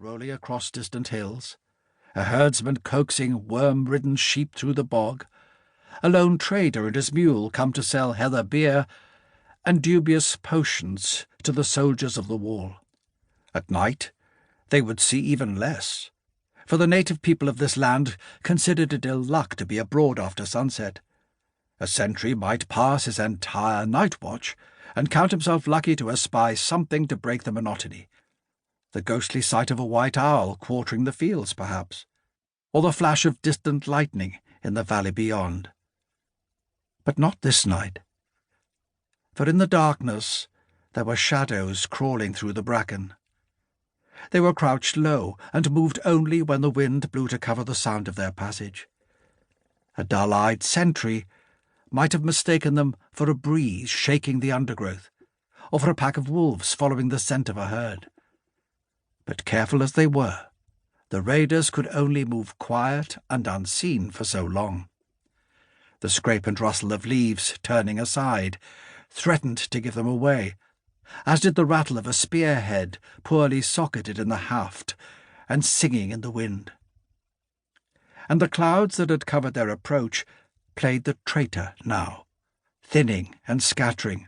rolling across distant hills, a herdsman coaxing worm-ridden sheep through the bog, a lone trader and his mule come to sell heather beer and dubious potions to the soldiers of the wall. At night they would see even less, for the native people of this land considered it ill luck to be abroad after sunset. A sentry might pass his entire night watch and count himself lucky to espy something to break the monotony. The ghostly sight of a white owl quartering the fields, perhaps, or the flash of distant lightning in the valley beyond. But not this night, for in the darkness there were shadows crawling through the bracken. They were crouched low and moved only when the wind blew to cover the sound of their passage. A dull-eyed sentry might have mistaken them for a breeze shaking the undergrowth, or for a pack of wolves following the scent of a herd. But careful as they were, the raiders could only move quiet and unseen for so long. The scrape and rustle of leaves turning aside threatened to give them away, as did the rattle of a spearhead poorly socketed in the haft and singing in the wind. And the clouds that had covered their approach played the traitor now, thinning and scattering,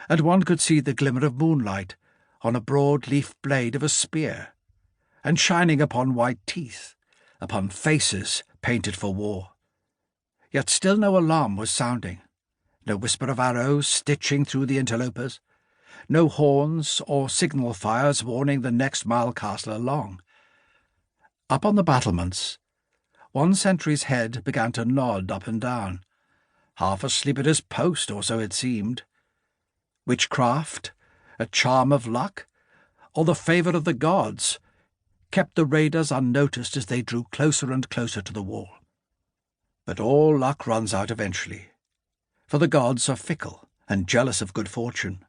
and one could see the glimmer of moonlight on a broad-leaf blade of a spear, and shining upon white teeth, upon faces painted for war. Yet still no alarm was sounding, no whisper of arrows stitching through the interlopers, no horns or signal fires warning the next mile castle along. Up on the battlements, one sentry's head began to nod up and down, half asleep at his post, or so it seemed. Witchcraft, a charm of luck, or the favour of the gods, kept the raiders unnoticed as they drew closer and closer to the wall. But all luck runs out eventually, for the gods are fickle and jealous of good fortune.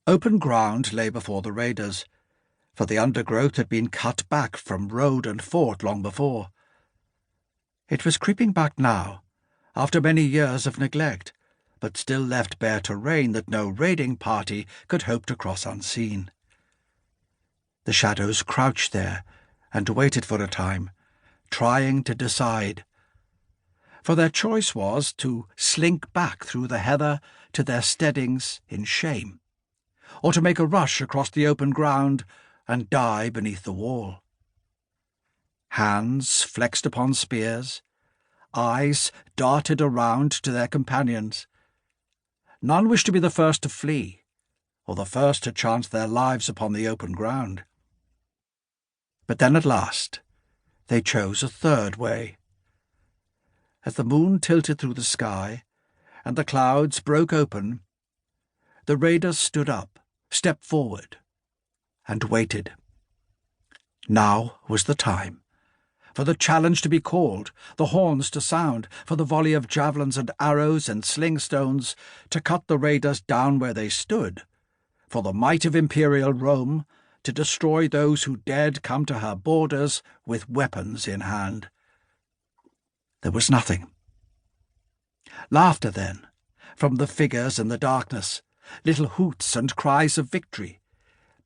Open ground lay before the raiders, for the undergrowth had been cut back from road and fort long before. It was creeping back now, after many years of neglect, but still left bare terrain that no raiding party could hope to cross unseen. The shadows crouched there and waited for a time, trying to decide. For their choice was to slink back through the heather to their steadings in shame, or to make a rush across the open ground and die beneath the wall. Hands flexed upon spears, eyes darted around to their companions. None wished to be the first to flee, or the first to chance their lives upon the open ground. But then at last they chose a third way. As the moon tilted through the sky and the clouds broke open, the raiders stood up, stepped forward, and waited. Now was the time, for the challenge to be called, the horns to sound, for the volley of javelins and arrows and sling stones to cut the raiders down where they stood, for the might of imperial Rome to destroy those who dared come to her borders with weapons in hand. There was nothing. Laughter then, from the figures in the darkness, little hoots and cries of victory,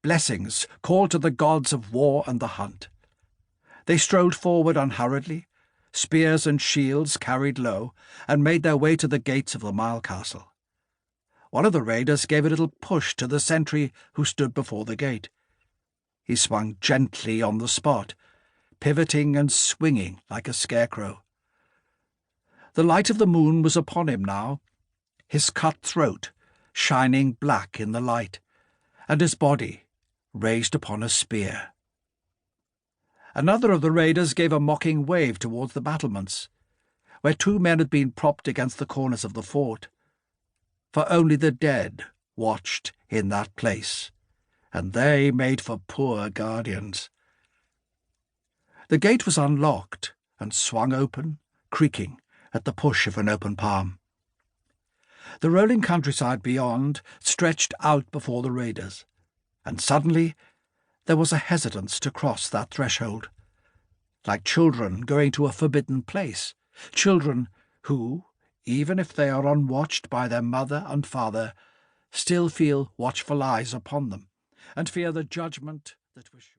blessings called to the gods of war and the hunt. They strolled forward unhurriedly, spears and shields carried low, and made their way to the gates of the mile castle. One of the raiders gave a little push to the sentry who stood before the gate. He swung gently on the spot, pivoting and swinging like a scarecrow. The light of the moon was upon him now, his cut throat shining black in the light, and his body raised upon a spear. Another of the raiders gave a mocking wave towards the battlements, where two men had been propped against the corners of the fort, for only the dead watched in that place, and they made for poor guardians. The gate was unlocked and swung open, creaking at the push of an open palm. The rolling countryside beyond stretched out before the raiders, and suddenly there was a hesitance to cross that threshold, like children going to a forbidden place, children who, even if they are unwatched by their mother and father, still feel watchful eyes upon them, and fear the judgment that was sure.